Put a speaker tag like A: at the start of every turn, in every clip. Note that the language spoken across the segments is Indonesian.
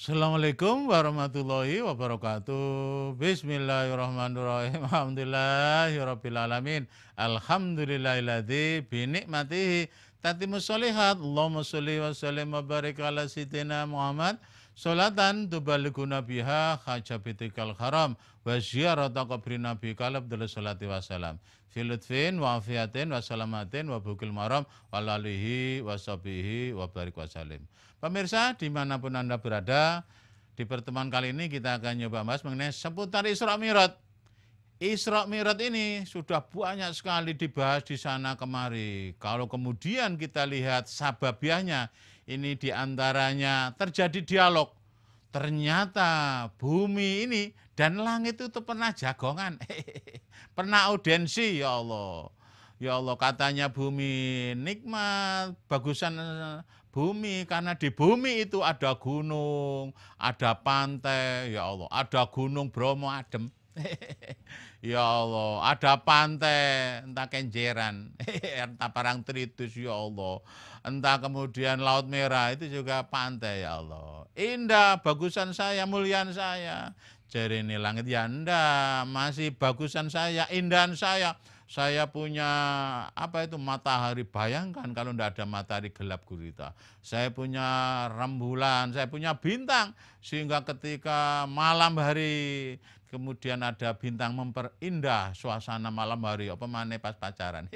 A: Assalamualaikum warahmatullahi wabarakatuh. Bismillahirrahmanirrahim. Alhamdulillahirrabbilalamin. Alhamdulillahilladzi binikmatihi tatimmus sholihat. Allahumma sholli wa sallim wa barik ala sayyidina Muhammad. Sholatan tubalighuna biha hajabitikal haram wa ziyarata qabri nabiyikal abdul sholati wassalam. Fi lutfin wa afiatin wa salamatin wa bukil maram wa alihi wa sahbihi wa barik wa salim. Pemirsa dimanapun Anda berada, di pertemuan kali ini kita akan nyoba bahas mengenai seputar Isra Mi'raj. Isra Mi'raj ini sudah banyak sekali dibahas di sana kemari. Kalau kemudian kita lihat sababiahnya, ini diantaranya terjadi dialog. Ternyata bumi ini dan langit itu pernah jagongan, pernah audiensi, ya Allah. Ya Allah, katanya bumi nikmat, bagusan bumi, karena di bumi itu ada gunung, ada pantai, ya Allah, ada gunung Bromo adem. Ya Allah, ada pantai, entah Kenjeran, entah Parangtritis, ya Allah. Entah kemudian Laut Merah, itu juga pantai, ya Allah. Indah, bagusan saya, muliaan saya. Jadi ini langit, ya enggak, masih bagusan saya, indahan saya. Saya punya apa itu matahari, bayangkan kalau tidak ada matahari gelap gulita. Saya punya rembulan, saya punya bintang, sehingga ketika malam hari kemudian ada bintang memperindah suasana malam hari, apa mana pas pacaran.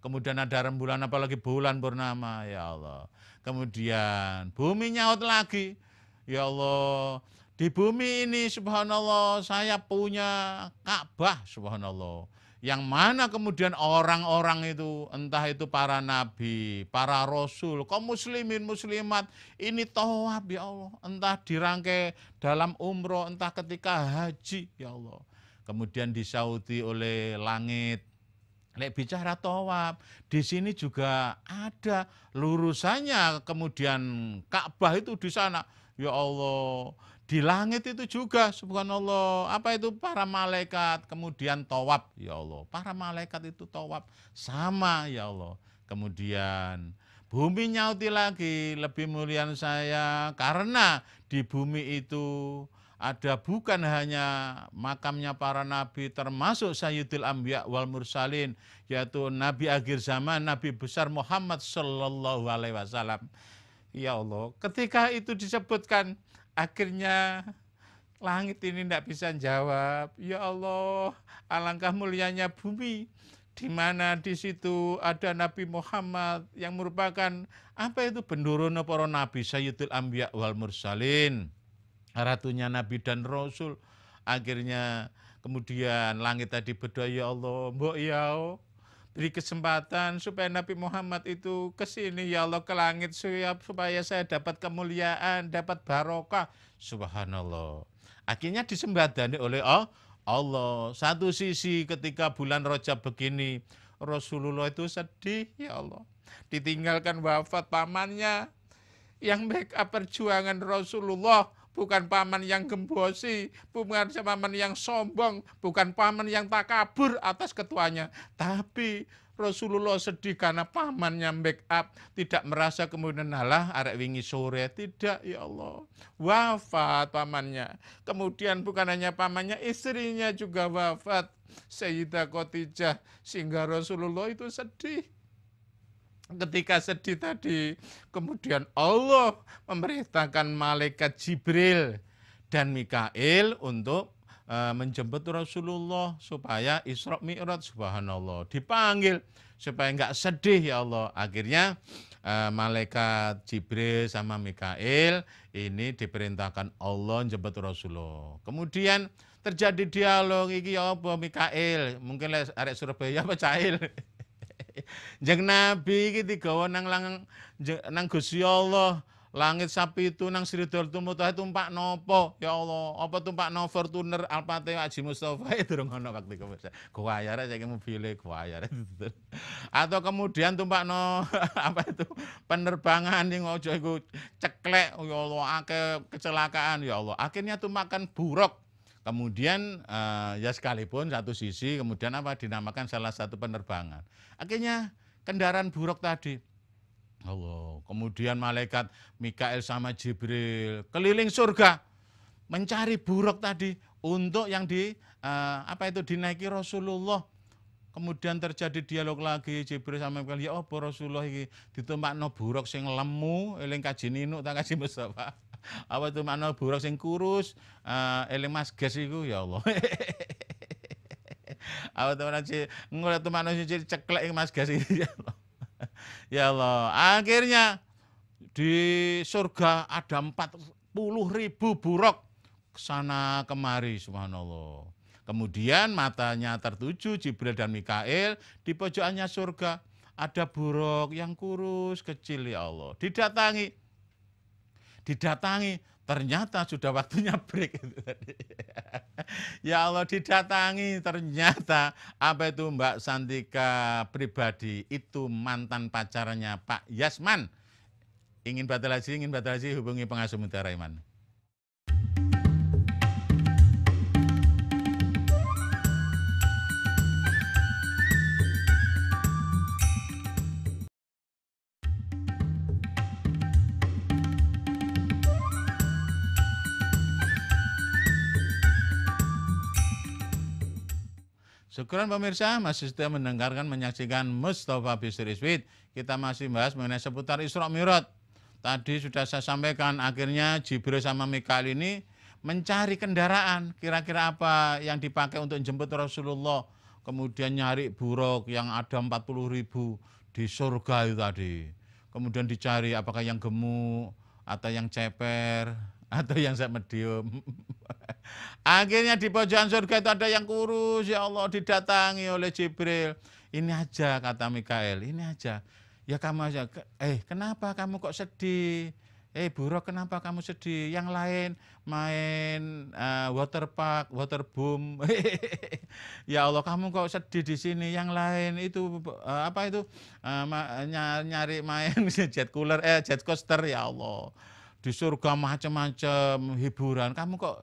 A: Kemudian ada rembulan, apalagi bulan purnama, ya Allah. Kemudian bumi nyaut lagi, ya Allah. Di bumi ini subhanallah saya punya Ka'bah, subhanallah. Yang mana kemudian orang-orang itu, entah itu para nabi, para rasul, kaum muslimin, muslimat, ini tawaf, ya Allah. Entah dirangkai dalam umroh, entah ketika haji, ya Allah. Kemudian disauti oleh langit. Lek bicara tawaf, di sini juga ada lurusannya, kemudian Ka'bah itu di sana, ya Allah. Di langit itu juga, subhanallah, apa itu para malaikat, kemudian tawaf, ya Allah. Para malaikat itu tawaf, sama, ya Allah. Kemudian bumi nyauti lagi, lebih muliaan saya, karena di bumi itu ada bukan hanya makamnya para nabi, termasuk Sayyidul Anbiya wal Mursalin, yaitu Nabi akhir zaman, Nabi besar Muhammad Sallallahu Alaihi Wasallam. Ya Allah, ketika itu disebutkan, akhirnya langit ini tidak bisa jawab. Ya Allah, alangkah mulianya bumi, di mana di situ ada Nabi Muhammad yang merupakan apa itu bendorono para nabi, Sayyidul Anbiya wal Mursalin, ratunya nabi dan rasul. Akhirnya kemudian langit tadi berdoa, ya Allah, mbok ya beri kesempatan supaya Nabi Muhammad itu ke sini, ya Allah, ke langit, supaya saya dapat kemuliaan, dapat barokah. Subhanallah. Akhirnya disembadani oleh Allah. Satu sisi ketika bulan Rajab begini, Rasulullah itu sedih, ya Allah. Ditinggalkan wafat pamannya yang backup perjuangan Rasulullah. Bukan paman yang gembosi, bukan paman yang sombong, bukan paman yang takabur atas ketuanya. Tapi Rasulullah sedih karena pamannya backup, tidak merasa kemudian alah arek wingi sore, tidak, ya Allah. Wafat pamannya. Kemudian bukan hanya pamannya, istrinya juga wafat, Sayyidah Khadijah, sehingga Rasulullah itu sedih. Ketika sedih tadi, kemudian Allah memerintahkan malaikat Jibril dan Mikail untuk menjemput Rasulullah supaya Isra Mi'raj, subhanallah. Dipanggil supaya enggak sedih, ya Allah. Akhirnya malaikat Jibril sama Mikail ini diperintahkan Allah menjemput Rasulullah. Kemudian terjadi dialog, iki ya apa Mikail? Mungkin arek Surabaya apa Cail? Jeng Nabi iki digawa nang Gusti Allah. Langit sapi itu nang Sridhar Tumutah tumpak nopo? Ya Allah, apa tumpak no Fortuner Alphate Haji Mustofa itu durung ono waktu iku. Kuwayar saiki mobile kuwayar. Atau kemudian tumpak no apa itu penerbangan yang ojo iku ceklek, ya Allah, akeh kecelakaan, ya Allah. Akhirnya tumpakan buruk. Kemudian ya sekalipun satu sisi kemudian apa dinamakan salah satu penerbangan. Akhirnya kendaraan buruk tadi Allah. Kemudian malaikat Mikail sama Jibril keliling surga mencari buruk tadi untuk yang dinaiki Rasulullah. Kemudian terjadi dialog lagi Jibril sama Mikail, ya apa Rasulullah iki ditumpakno buruk sing lemu eling kaji ninuk ta kaji Mustafa. Apa tumpakno buruk sing kurus eling Mas Ges iku ya Allah. Apa tumpakno sing ceklek Mas Ges iki ya Allah. Ya Allah, akhirnya di surga ada 40.000 buruk kesana kemari, subhanallah. Kemudian matanya tertuju Jibril dan Mikail di pojokannya surga. Ada buruk yang kurus kecil ya Allah. Didatangi, ternyata sudah waktunya break. Ya Allah, didatangi ternyata apa itu Mbak Santika pribadi, itu mantan pacarnya Pak Yasman. Ingin batal haji hubungi pengasuh Mutiara Iman. Syukuran pemirsa, masih setia mendengarkan, menyaksikan Mustafa Bisri Sweet. Kita masih bahas mengenai seputar Isra Mi'raj. Tadi sudah saya sampaikan, akhirnya Jibril sama Mikail ini mencari kendaraan. Kira-kira apa yang dipakai untuk jemput Rasulullah. Kemudian nyari buruk yang ada 40.000 di surga itu tadi. Kemudian dicari apakah yang gemuk, atau yang ceper, atau yang medium. Akhirnya di pojokan surga itu ada yang kurus, ya Allah, didatangi oleh Jibril. Ini aja kata Mikail, ini aja. Ya kamu aja, kenapa kamu kok sedih? Buruk, kenapa kamu sedih? Yang lain main water park, water boom. Ya Allah, kamu kok sedih di sini? Yang lain itu nyari main jet coaster, ya Allah. Di surga macam-macam hiburan. Kamu kok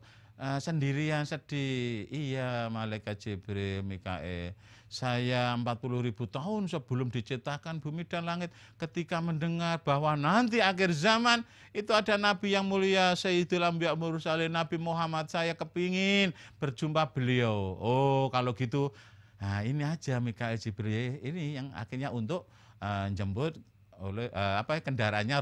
A: sendirian sedih? Iya, malaikat Jibril, Mikail. Saya 40.000 tahun sebelum diciptakan bumi dan langit, ketika mendengar bahwa nanti akhir zaman itu ada Nabi yang mulia, Sayyidul Anbiya Mursalin, Nabi Muhammad, saya kepingin berjumpa beliau. Oh, kalau gitu, nah ini aja Mikail Jibril ini yang akhirnya untuk jemput oleh kendaraannya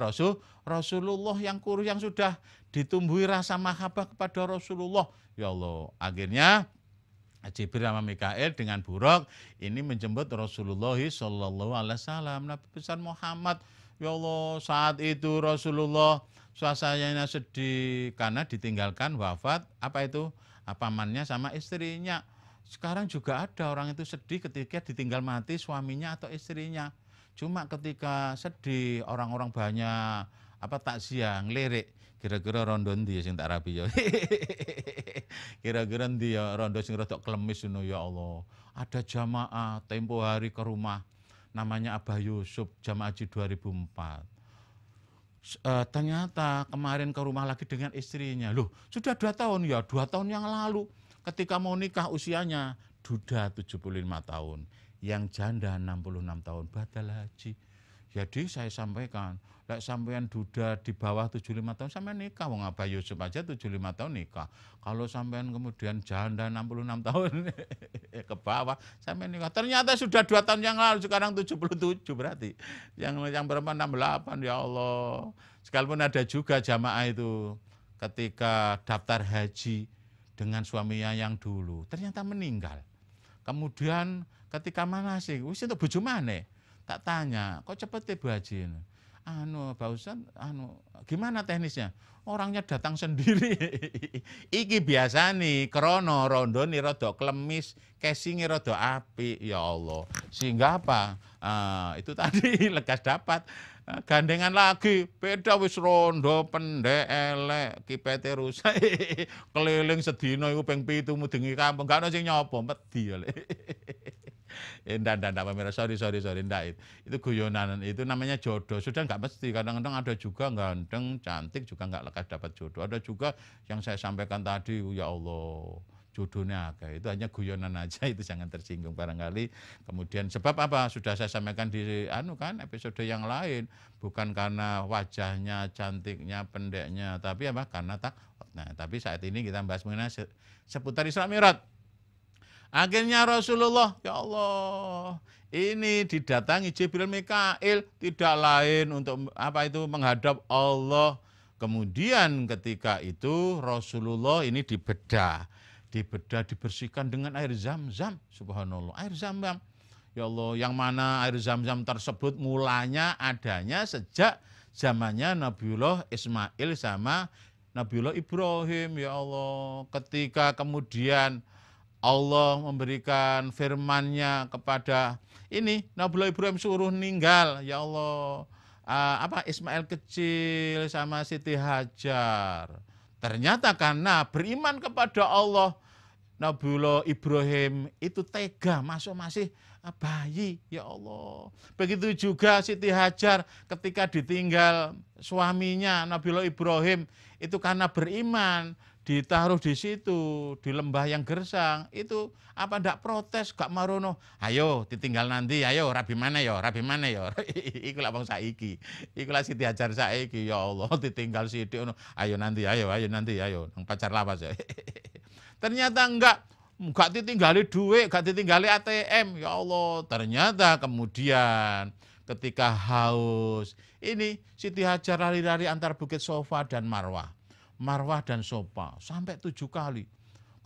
A: Rasulullah yang kurus, yang sudah ditumbuhi rasa mahabbah kepada Rasulullah. Ya Allah, akhirnya Jibril sama Mikail dengan buruk ini menjemput Rasulullah sallallahu alaihi wasallam, Nabi besar Muhammad. Ya Allah, saat itu Rasulullah suasananya sedih karena ditinggalkan wafat pamannya sama istrinya. Sekarang juga ada orang itu sedih ketika ditinggal mati suaminya atau istrinya. Cuma ketika sedih orang-orang banyak takziah ngelirik, kira-kira rondo ndi sing tak rapi ya. Kira-kira ndi ya rondo sing rada klemis ngono ya Allah. Ada jamaah tempo hari ke rumah namanya Abah Yusuf, jamaah haji 2004. Ternyata kemarin ke rumah lagi dengan istrinya. Loh, sudah 2 tahun ya, 2 tahun yang lalu ketika mau nikah usianya duda 75 tahun. Yang janda 66 tahun batal haji. Jadi saya sampaikan, lek sampean duda di bawah 75 tahun sampean nikah, wong Abah Yusuf aja 75 tahun nikah. Kalau sampean kemudian janda 66 tahun ke bawah sampean nikah. Ternyata sudah 2 tahun yang lalu, sekarang 77 berarti. Yang berapa 68, ya Allah. Sekalipun ada juga jamaah itu ketika daftar haji dengan suaminya yang dulu, ternyata meninggal. Kemudian ketika manasik, wis entuk bojo maneh. Tak tanya, kok cepet Bu Haji? Pak Ustadz, gimana teknisnya? Orangnya datang sendiri. Iki biasa nih, krono rondo nih rada klemis, casingnya rada apik, ya Allah. Sehingga apa? Itu tadi lekas dapat. Gandengan lagi, beda wis rondo pendek elek, kipete rusak. Keliling sedina iku ping 7 mudengi kampung, gak ono sing nyopo, medhi ya. Enggak, pemirsa, sorry, enggak. Itu guyonan, itu namanya jodoh. Sudah enggak mesti, kadang-kadang ada juga ganteng, cantik juga enggak lekas dapat jodoh. Ada juga yang saya sampaikan tadi, ya Allah, jodohnya akeh. Itu hanya guyonan aja, itu jangan tersinggung barangkali. Kemudian sebab apa? Sudah saya sampaikan di episode yang lain, bukan karena wajahnya, cantiknya, pendeknya, tapi apa? Karena takwa. Nah, tapi saat ini kita bahas mengenai seputar Isra Mi'raj. Akhirnya Rasulullah, ya Allah, ini didatangi Jibril Mikail, tidak lain untuk menghadap Allah. Kemudian ketika itu Rasulullah ini dibedah, dibersihkan dengan air Zam-Zam, subhanallah, air Zam-Zam. Ya Allah, yang mana air Zam-Zam tersebut mulanya adanya sejak zamannya Nabiullah Ismail sama Nabiullah Ibrahim, ya Allah. Ketika kemudian Allah memberikan firman-Nya kepada Nabiullah Ibrahim suruh ninggal, ya Allah. Ismail kecil sama Siti Hajar. Ternyata karena beriman kepada Allah, Nabiullah Ibrahim itu tega masih bayi, ya Allah. Begitu juga Siti Hajar ketika ditinggal suaminya Nabiullah Ibrahim itu karena beriman, ditaruh di situ, di lembah yang gersang, itu ndak protes, gak marono, ayo ditinggal nanti, ayo rabi mana ya, iku lah bang saiki, iku lah Siti Hajar saiki, ya Allah, ditinggal sithik, ayo nanti, ayo, nang pacar lawas ya. Ternyata enggak ditinggali duit, gak ditinggali ATM, ya Allah, ternyata kemudian ketika haus, Siti Hajar lari-lari antar Bukit Sofa dan Marwah dan Sofa sampai 7 kali.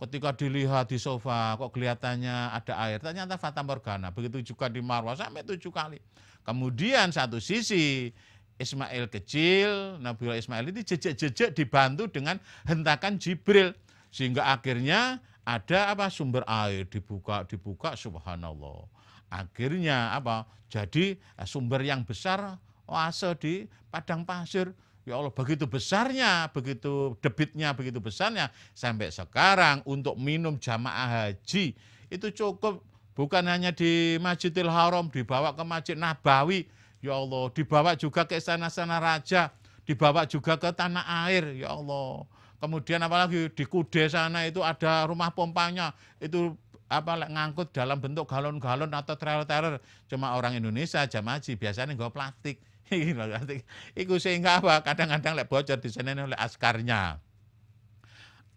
A: Ketika dilihat di Sofa kok kelihatannya ada air, ternyata fata morgana. Begitu juga di Marwah sampai 7 kali. Kemudian satu sisi Ismail kecil, Nabiullah Ismail ini jejak-jejak dibantu dengan hentakan Jibril, sehingga akhirnya ada sumber air dibuka subhanallah. Akhirnya jadi sumber yang besar oase di padang pasir. Ya Allah, begitu besarnya, begitu debitnya, begitu besarnya, sampai sekarang untuk minum jamaah haji itu cukup, bukan hanya di Masjidil Haram, dibawa ke Masjid Nabawi, ya Allah, dibawa juga ke istana-istana raja, dibawa juga ke tanah air, ya Allah. Kemudian apalagi di Kude sana itu ada rumah pompanya, itu ngangkut dalam bentuk galon-galon atau trailer. Cuma orang Indonesia jamaah haji biasanya nggak plastik. Iku sehingga kadang-kadang bocor di sana oleh askarnya.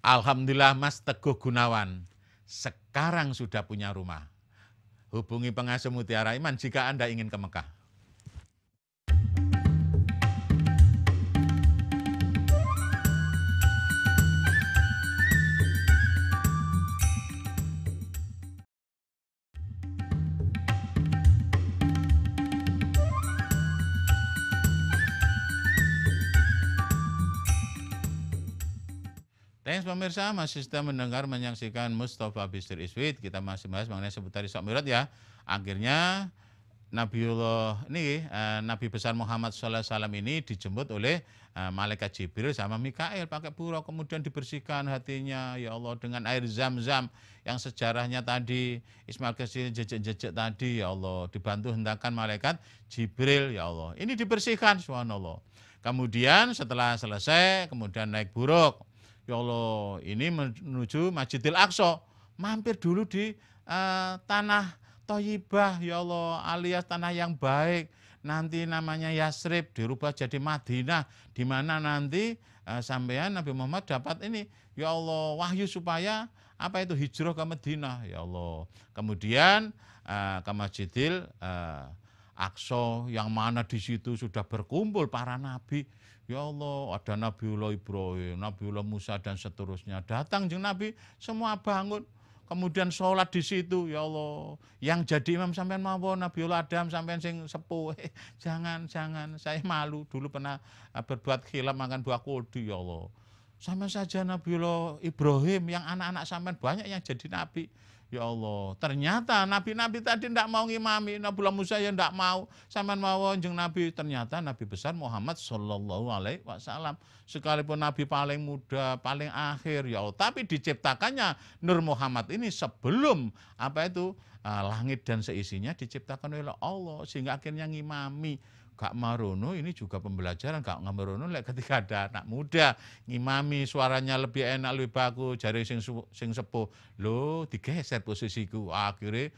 A: Alhamdulillah Mas Teguh Gunawan sekarang sudah punya rumah. Hubungi Pengasuh Mutiara Iman jika Anda ingin ke Mekah. Thanks pemirsa, masih sedang mendengar menyaksikan Mustafa Bisri Iswid. Kita masih bahas mengenai seputar Isra Mi'raj ya. Akhirnya Nabi besar Muhammad SAW ini dijemput oleh malaikat Jibril sama Mikail pakai buruk, kemudian dibersihkan hatinya, ya Allah, dengan air Zam-Zam yang sejarahnya tadi Ismail kecil jejak-jejak tadi, ya Allah, dibantu hentakan malaikat Jibril, ya Allah. Ini dibersihkan, subhanallah. Kemudian setelah selesai, kemudian naik buruk. Ya Allah, ini menuju Masjidil Aqsa. Mampir dulu di tanah Thayyibah, ya Allah, alias tanah yang baik. Nanti namanya Yasrib, dirubah jadi Madinah, di mana nanti sampean Nabi Muhammad dapat ya Allah, wahyu supaya hijrah ke Madinah, ya Allah. Kemudian ke Masjidil Aqsa, yang mana di situ sudah berkumpul para nabi. Ya Allah, ada Nabiullah Ibrahim, Nabiullah Musa dan seterusnya. Datang jeung Nabi, semua bangun. Kemudian sholat di situ, ya Allah. Yang jadi imam sampean mawon Nabiullah Adam sampean sing sepuh. Jangan, saya malu dulu pernah berbuat khilaf makan buah kuldi, ya Allah. Sama saja Nabiullah Ibrahim, yang anak-anak sampean banyak yang jadi nabi. Ya Allah, ternyata nabi-nabi tadi tidak mau ngimami, Nabiullah Musa ya tidak mau, sampean mawon jeung Nabi. Ternyata Nabi besar Muhammad Shallallahu Alaihi Wasallam, sekalipun Nabi paling muda, paling akhir, ya Allah, tapi diciptakannya Nur Muhammad ini sebelum langit dan seisinya diciptakan oleh Allah, sehingga akhirnya ngimami gak marono ini juga pembelajaran, gak marono lek ketika ada anak muda ngimami suaranya lebih enak, lebih bagus, jare sing sepuh, lho digeser posisiku. Akhirnya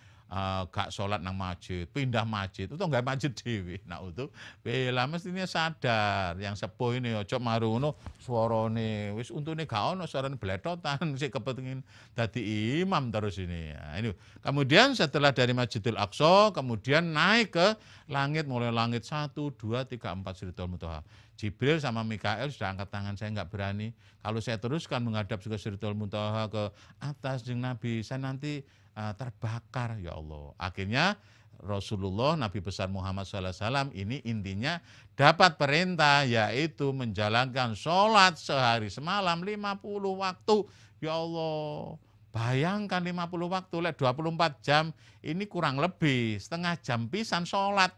A: gak sholat nang masjid, pindah masjid, itu nggak masjid dewi. Nah itu bela mestinya sadar yang sepuh ini ojo marono suarane wis untune gak ono suarane bletotan sik kepengin dadi imam terus ini. Nah, ini. Kemudian setelah dari Masjidil Aqsa kemudian naik ke langit, mulai langit 1, 2, 3, 4 Sidratul Muntaha. Jibril sama Mikael sudah angkat tangan, saya nggak berani. Kalau saya teruskan menghadap ke Sidratul Muntaha ke atas jeung Nabi, saya nanti terbakar ya Allah. Akhirnya Rasulullah Nabi besar Muhammad SAW ini intinya dapat perintah yaitu menjalankan sholat sehari semalam 50 waktu. Ya Allah, bayangkan 50 waktu, 24 jam ini kurang lebih setengah jam pisan sholat.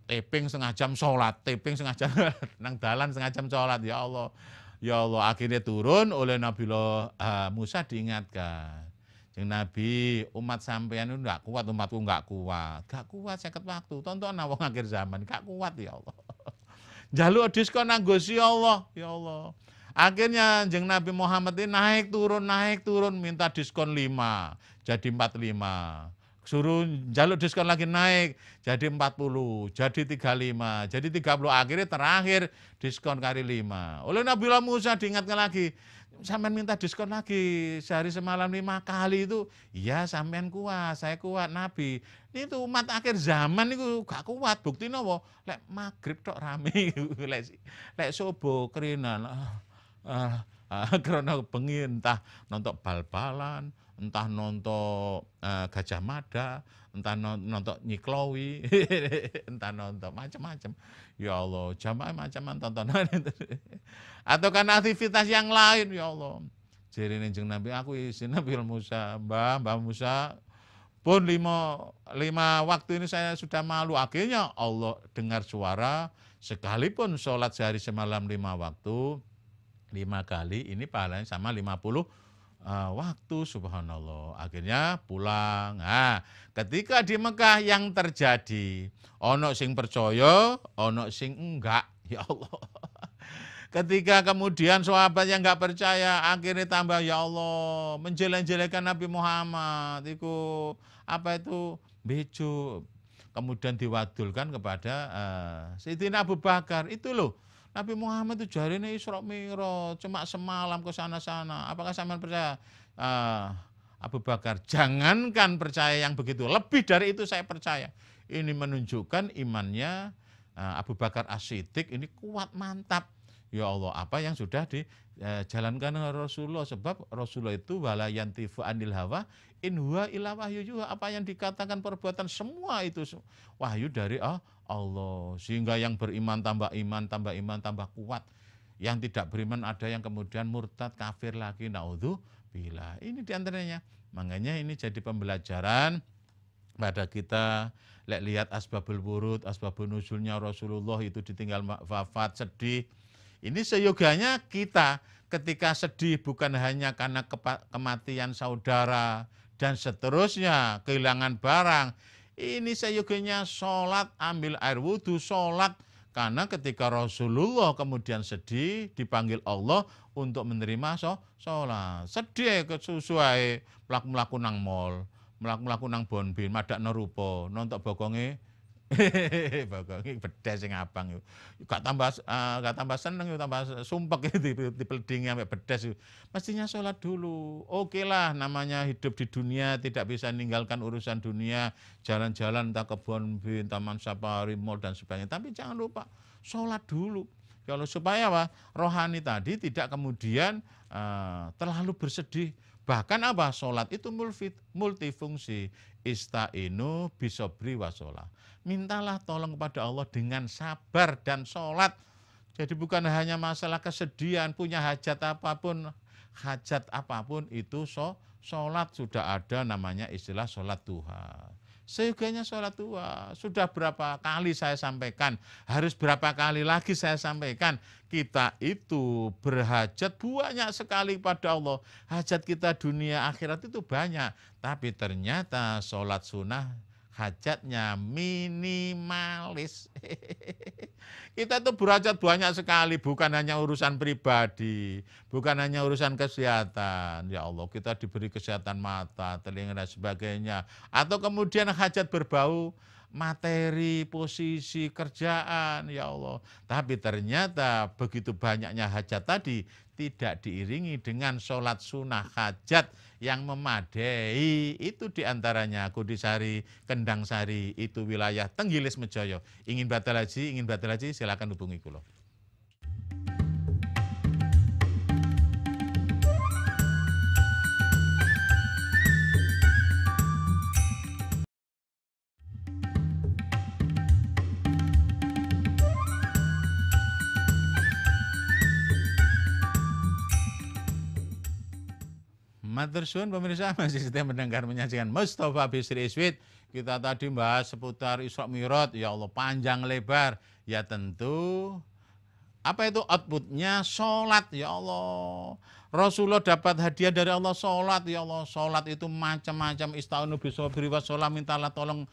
A: Teping setengah jam sholat, teping setengah jam nang dalan setengah jam sholat. Ya Allah, ya Allah, akhirnya turun oleh Nabiullah Musa diingatkan. Nabi, umat sampean itu enggak kuat, umatku enggak kuat. Enggak kuat 50 waktu. Tonton wong akhir zaman, enggak kuat ya Allah. Jaluk diskon nang Gusti Allah, ya Allah. Akhirnya jeng Nabi Muhammad ini naik turun minta diskon 5, jadi 45. Suruh jaluk diskon lagi naik jadi 40, jadi 35, jadi 30. Akhirnya terakhir diskon kali 5. Oleh Nabiullah Musa diingatkan lagi, sampean minta diskon lagi sehari semalam 5 kali itu. Iya sampean kuat, saya kuat Nabi. Itu umat akhir zaman itu gak kuat. Bukti apa? Lek maghrib tok rame. Lek subuh kerinan. Karena bengi entah nonton bal-balan, entah nonton Gajah Mada, entah nonton Nyiklowi, entah nonton macam-macam. Ya Allah, jamaah macam-macam tontonan itu. Atau kan aktivitas yang lain, ya Allah. Jadi jeng Nabi aku isi Nabi Musa, Mbah Musa, pun lima waktu ini saya sudah malu. Akhirnya Allah dengar suara, sekalipun sholat sehari semalam 5 waktu, 5 kali, ini pahalanya sama 50 waktu, subhanallah. Akhirnya pulang. Nah, ketika di Mekah yang terjadi, ono sing percaya, ono sing enggak, ya Allah. Ketika kemudian sahabat yang enggak percaya, akhirnya tambah, ya Allah, menjelek-jelekan Nabi Muhammad, itu apa itu, bejo. Kemudian diwadulkan kepada Sayyidina Abu Bakar, itu loh. Nabi Muhammad itu jarine Isra Mi'raj, cuma semalam ke sana-sana. Apakah sampean percaya? Abu Bakar, jangankan percaya yang begitu, lebih dari itu saya percaya. Ini menunjukkan imannya Abu Bakar As-Siddiq ini kuat, mantap. Ya Allah, apa yang sudah dijalankan oleh Rasulullah. Sebab Rasulullah itu wala yantifu anil hawa in huwa illa wahyu juga. Apa yang dikatakan perbuatan semua itu wahyu dari Allah. Sehingga yang beriman, tambah kuat. Yang tidak beriman ada yang kemudian murtad, kafir lagi. Naudzubillah. Ini diantaranya. Makanya ini jadi pembelajaran pada kita. Lihat asbabul wurud, asbabun nuzulnya Rasulullah itu ditinggal wafat, sedih. Ini seyoganya kita ketika sedih bukan hanya karena kematian saudara dan seterusnya, kehilangan barang. Ini seyoganya sholat, ambil air wudhu, sholat. Karena ketika Rasulullah kemudian sedih, dipanggil Allah untuk menerima sholat. Sedih kesusuai, melaku nang mall, melaku nang bonbin, madak nerupo, nonton bokonge, bokonge bedes sing abang. Gak tambah seneng, tambah sumpek di peledingnya sampai bedes. Mestinya sholat dulu. Oke lah, namanya hidup di dunia tidak bisa meninggalkan urusan dunia, jalan-jalan entah ke bonbin, taman safari, mall dan sebagainya. Tapi jangan lupa sholat dulu. Kalau supaya apa? Rohani tadi tidak kemudian terlalu bersedih. Bahkan apa? Sholat itu multifungsi. Ista'inu bisobri wa sholat. Mintalah tolong kepada Allah dengan sabar dan sholat. Jadi bukan hanya masalah kesedihan, punya hajat apapun itu sholat sudah ada namanya istilah sholat duha. Seyoganya sholat duha. Sudah berapa kali saya sampaikan, harus berapa kali lagi saya sampaikan. Kita itu berhajat banyak sekali pada Allah. Hajat kita dunia akhirat itu banyak. Tapi ternyata sholat sunnah hajatnya minimalis. Kita tuh berhajat banyak sekali, bukan hanya urusan pribadi, bukan hanya urusan kesehatan. Ya Allah, kita diberi kesehatan mata, telinga, dan sebagainya. Atau kemudian hajat berbau materi, posisi, kerjaan, ya Allah. Tapi ternyata begitu banyaknya hajat tadi tidak diiringi dengan sholat sunnah hajat yang memadai. Itu diantaranya Kudisari, Kendang Sari, itu wilayah Tenggilis Mejoyo. Ingin batal haji, silakan hubungi kula. Matur suwun pemirsa, masih setia mendengar menyajikan Mustafa Bisri Iswid. Kita tadi bahas seputar Isra Mi'raj, ya Allah panjang lebar. Ya tentu, apa itu outputnya? Sholat, ya Allah. Rasulullah dapat hadiah dari Allah sholat, ya Allah. Sholat itu macam-macam, ista'unu bisobri wa sholat, mintalah tolong.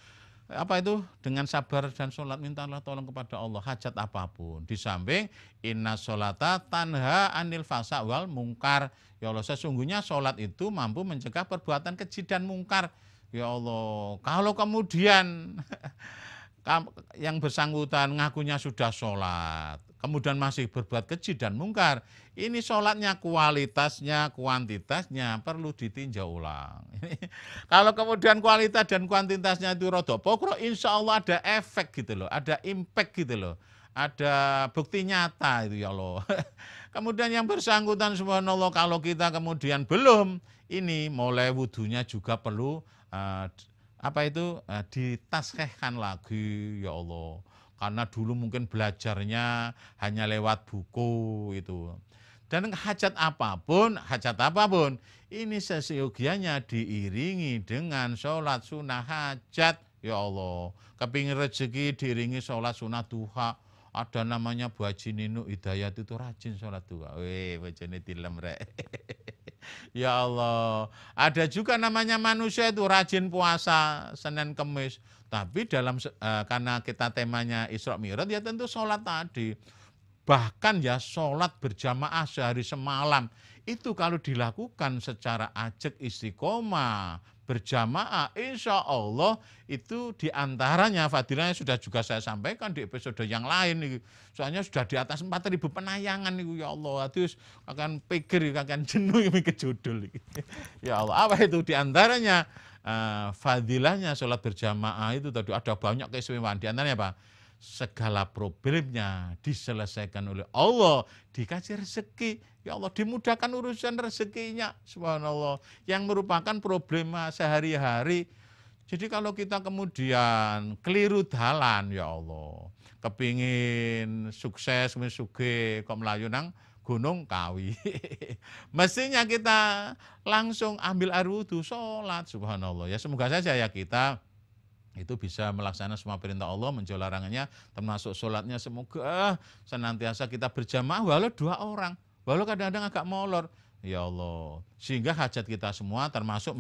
A: Apa itu? Dengan sabar dan sholat mintalah tolong kepada Allah, hajat apapun. Di samping inna sholata tanha anil fasa wal mungkar. Ya Allah, sesungguhnya sholat itu mampu mencegah perbuatan keji dan mungkar. Ya Allah, kalau kemudian yang bersangkutan ngakunya sudah sholat, kemudian masih berbuat keji dan mungkar, ini sholatnya kualitasnya, kuantitasnya perlu ditinjau ulang. Kalau kemudian kualitas dan kuantitasnya itu rodok pokro, insya Allah ada efek gitu loh, ada impact gitu loh, ada bukti nyata itu ya Allah. Kemudian yang bersangkutan subhanallah, kalau kita kemudian belum, ini mulai wudunya juga perlu ditashehkan lagi ya Allah. Karena dulu mungkin belajarnya hanya lewat buku itu. Dan hajat apapun, ini sesiogianya diiringi dengan sholat sunnah hajat. Ya Allah, kepingin rezeki diiringi sholat sunnah duha. Ada namanya Bu Haji Ninu Hidayat itu rajin sholat duha. Weh, bojone dilem rek. Ya Allah, ada juga namanya manusia itu rajin puasa Senin Kemis. Tapi karena kita temanya Isra Mi'raj, ya tentu sholat tadi. Bahkan ya sholat berjamaah sehari semalam. Itu kalau dilakukan secara ajak istiqomah, berjamaah, insya Allah itu diantaranya fadilahnya sudah juga saya sampaikan di episode yang lain. Soalnya sudah di atas 4.000 penayangan. Ya Allah, terus akan pikir, akan jenuh mikir judul. Ya Allah, apa itu diantaranya? Fadilahnya sholat berjamaah itu tadi ada banyak keistimewaan. Diantaranya apa? Segala problemnya diselesaikan oleh Allah, dikasih rezeki, ya Allah, dimudahkan urusan rezekinya, subhanallah, yang merupakan problema sehari-hari. Jadi kalau kita kemudian keliru dalan, ya Allah, kepingin sukses, sugih, kok melayu nang Gunung Kawi, mestinya kita langsung ambil air wudhu, sholat, subhanallah. Ya semoga saja ya kita itu bisa melaksanakan semua perintah Allah, menjauh larangannya, termasuk sholatnya semoga senantiasa kita berjamaah walau 2 orang, walau kadang-kadang agak molor, ya Allah. Sehingga hajat kita semua, termasuk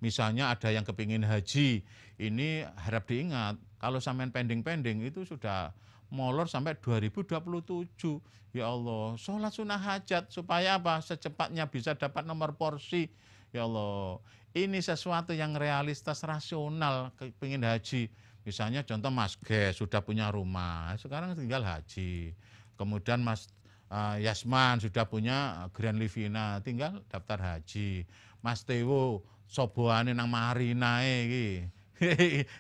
A: misalnya ada yang kepingin haji, ini harap diingat, kalau sampean pending-pending itu sudah molor sampai 2027, ya Allah. Sholat sunnah hajat supaya apa? Secepatnya bisa dapat nomor porsi, ya Allah. Ini sesuatu yang realistas, rasional, kepingin haji. Misalnya contoh Mas Ges sudah punya rumah, sekarang tinggal haji. Kemudian Mas Yasman sudah punya Grand Livina, tinggal daftar haji. Mas Tewo soboane nang marinae iki.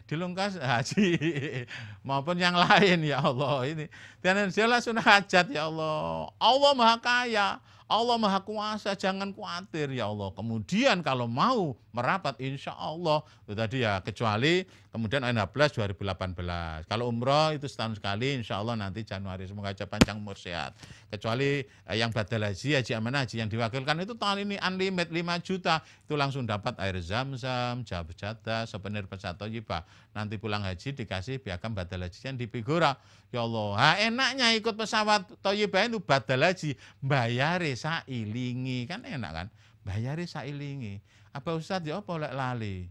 A: Dilungkas haji maupun yang lain, ya Allah. Ini dan jelas sunnah hajat, ya Allah. Allah Maha Kaya, Allah Maha Kuasa, jangan khawatir, ya Allah. Kemudian kalau mau merapat, insya Allah itu tadi ya, kecuali kemudian N11 2018. Kalau umroh itu setahun sekali, insya Allah nanti Januari. Semoga aja panjang umur sehat. Kecuali yang badal haji, haji amanah, haji yang diwakilkan itu tahun ini unlimited 5 juta. Itu langsung dapat air zam-zam, jabjada, souvenir pesat thayyibah. Nanti pulang haji dikasih piagam badal haji yang di Figura. Ya Allah, enaknya ikut pesawat thayyibah itu badal haji, bayare sailingi, kan enak kan? Bayare sailingi. Apa Ustaz ya apa lek lali?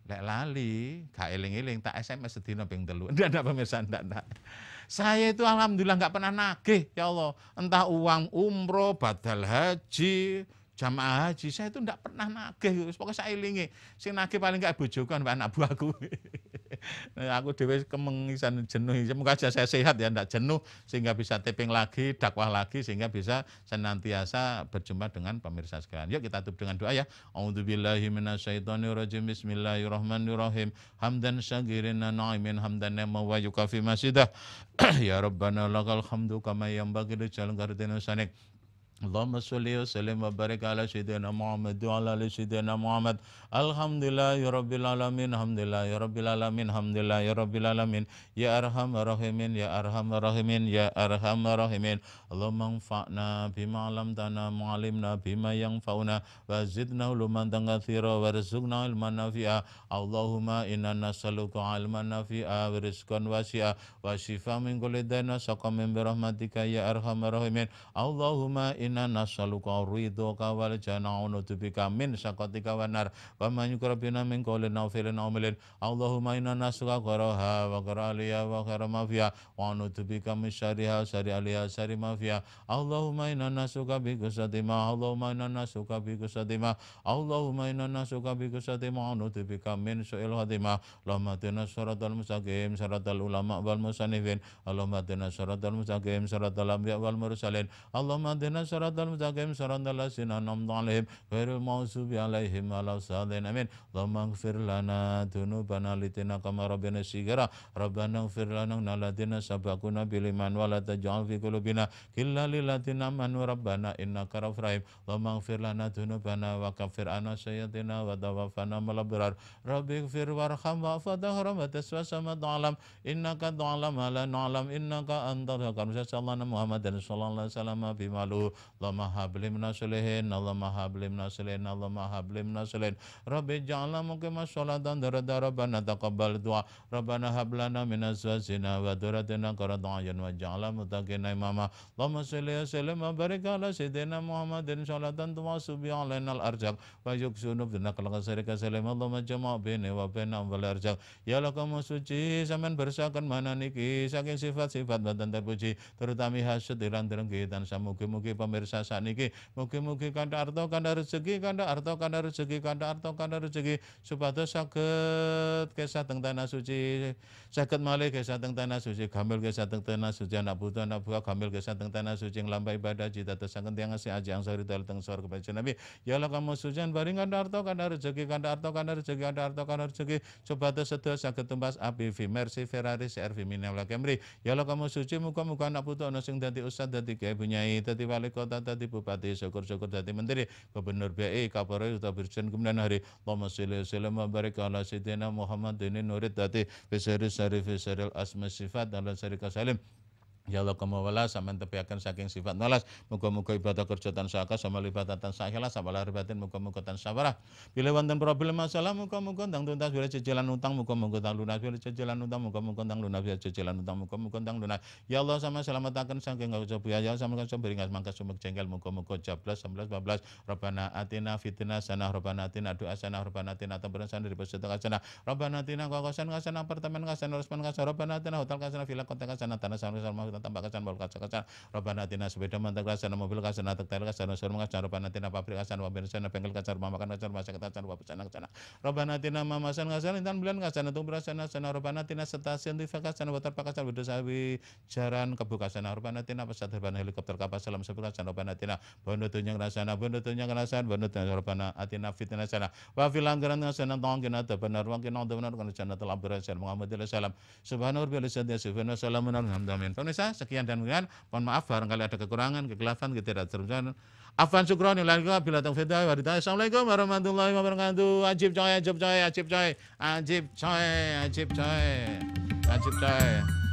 A: Lek lali, gak eling-eling, tak SMS sedina ping 3. Ndak pemirsa, ndak. Saya itu alhamdulillah nggak pernah nagih, ya Allah. Entah uang umroh, badal haji, jamaah haji, saya itu nggak pernah nagih. Pokoknya saya ilingi. Sing nagih paling nggak bojoku kan anak buahku. Nah, aku dewe kemengisan jenuh. Semoga aja saya sehat ya, ndak jenuh sehingga bisa taping lagi, dakwah lagi sehingga bisa senantiasa berjumpa dengan pemirsa sekalian. Yuk kita tutup dengan doa ya. A'udzubillahi minasyaitonirrajim. Bismillahirrahmanirrahim. Hamdan syakirin na'imin hamdan wa yukafi masidah. Ya Rabbana lakal hamdu kama yanbaghi li jalali qadri sanik. Allahumma sholli wa sallim wa barik ala sayyidina Muhammad wa ala ali sayyidina Muhammad. Alhamdulillah ya rabbil alamin, alhamdulillah ya rabbil alamin, alhamdulillah ya rabbil alamin. Ya arhamar rahimin, ya arhamar rahimin, ya arhamar rahimin. Allahumma anfa'na bima 'allamtana wa 'allimna bima yanfa'una wa zidna ilman katsira warzuqna ilman nafi'a. Allahumma inna nas'aluka 'ilman nafi'a wa rizqan wasi'a wa shifa min kulli dain wa saqamin bi rahmatika ya arhamar rahimin. Allahumma inna nas'aluka ridhaka wal jannah wa na'udzubika min sakhatika wan nar wa man yuqrabina min qawlin aw fi'lin aw amalin. Allahumma inna nas'aluka kharaha wa kharaliya wa khara ma fiha wa na'udzubika min syarriha syarri aliha syarri ma fiha. Allahumma inna nas'aluka bi kusatima, Allahumma inna nas'aluka bi kusatima, Allahumma inna nas'aluka bi kusatima wa na'udzubika min su'il khatimah. Allahumma hdina siratal mustaqim siratal ulama wal musannifin. Allahumma hdina siratal mustaqim siratal anbiya wal mursalin. Allahumma hdina siratal mustaqim siratal ladzina an'amta 'alaihim ghairil maghdubi 'alaihim waladdallin. Amin. Allahumma ighfir lana dzunubana litina kama rabbana shighara. Rabbana ighfir lana alladziina sabaquna bil iman wa la taj'al fi qulubina ghillan lil ladzina amanu rabbana innaka ra'ufur rahim. Allahumma ighfir lana dzunubana wa kaffir 'anna sayyi'atina wa tawaffana ma'al abrar. Rabbi ighfir warham wa'fu rahmatas wa samad alam innaka ta'lam ma la na'lam innaka antal hakam. Sallallahu Muhammadan sallallahu alaihi wasallam bimalu. Allahumma habli minas solihin, Allahumma habli minas solihin, Allahumma habli minas solihin. Rabbi ja'alna muqimas sholatan darada rabbana taqabbal du'a. Rabbana hablana minaz azwajina wa dhurriyyatina qurrata a'yun waj'alna muttaqina imama. Allahumma sholli wa sallim wa barik ala sayyidina Muhammadin sholatan tuwasi'u bi 'alainal arzaq wa yuksunu bina kalqasarika salim. Allahumma jama' baini wa baina wal arzaq. Ya Allah kamu suci sampean bersakan mana niki saking sifat-sifat dan terpuji terutami hasud dirang-direngki dan samugi-mugi pemirsa sakniki mugi-mugi kanda arto kanda rezeki kanda arto kanda rezeki kanda arto kanda rezeki supados saged kesateng tanah suci saged malih kesateng tanah suci gamil kesateng tanah suci anak putu anak buah gamil kesateng tanah suci nglampahi ibadah cita tersangken tiang asih aji ang sari dal teng swarga panjenengan Nabi. Ya Allah kamu sucian baring kanda arto kanda rezeki kanda arto kanda rezeki kanda arto kanda rezeki supados sedaya saged tumbas api vi Mercy Ferrari CR-V Minewala Camry. Ya Allah kamu suci muga-muga anak putu ana sing dadi ustad dadi kiai bunyai dadi wali kota dadi bupati syukur-syukur dadi menteri gubernur BI Kapolri Duta Presiden kemudian hari. Allahumma sholli wa sallim wa barik ala sayyidina Muhammadin nurid dadi bisari syarif syaril asma sifat dan syarika salim. Ya Allah kamu wala sampean tepiaken saking sifat nalas muga-muga ibadah kerja tan saka sama ibadah tan sahilah sama lahir batin muga-muga tan sabarah. Bila wonten problem masalah muga-muga tang tuntas bila cicilan utang muga-muga tang lunas bila cicilan utang muga-muga tang lunas bila cicilan utang muga-muga tang lunas. Ya Allah sama selamataken saking gawé biaya sama kan beringas mangka sumek jengkel muga-muga jablas 11 12. Rabbana atina fitnah sanah Rabbana atina doa sanah Rabbana atina tambaran sanah dari peserta sanah Rabbana atina kawasan kasan apartemen kasan resmen kasan Rabbana atina hotel kasan villa kota kasan tanah sama tambah kasan bal kasan Rabbana atina sepeda mantek kasan mobil kasan tek kasan showroom kasan Rabbana atina pabrik kasan mobil kasan bengkel kasan rumah makan kasan rumah sakit kasan kasan Rabbana atina mamasan kasan intan bulan kasan untuk berasana sana Rabbana atina stasiun TV kasan water kasan bedosawi jaran kebu kasan Rabbana atina pesawat terbang helikopter kapal selam sepuluh kasan Rabbana atina bondo tunyang rasana bondo tunyang rasan bondo tunyang Rabbana atina fitnah sana wa fil anggaran sana tongkin ada benar wa kina benar kana sana telah berhasil Muhammadillah salam subhanahu wa ta'ala subhanahu salamun alhamdulillah. Pemirsa sekian dan kemudian mohon maaf barangkali ada kekurangan kekeliruan ketidakterjemahan afwan syukron ilaika bila taufiq wa hidayah. Assalamualaikum warahmatullahi wabarakatuh. Ajib coy ajib coy ajib coy ajib coy ajib coy ajib coy.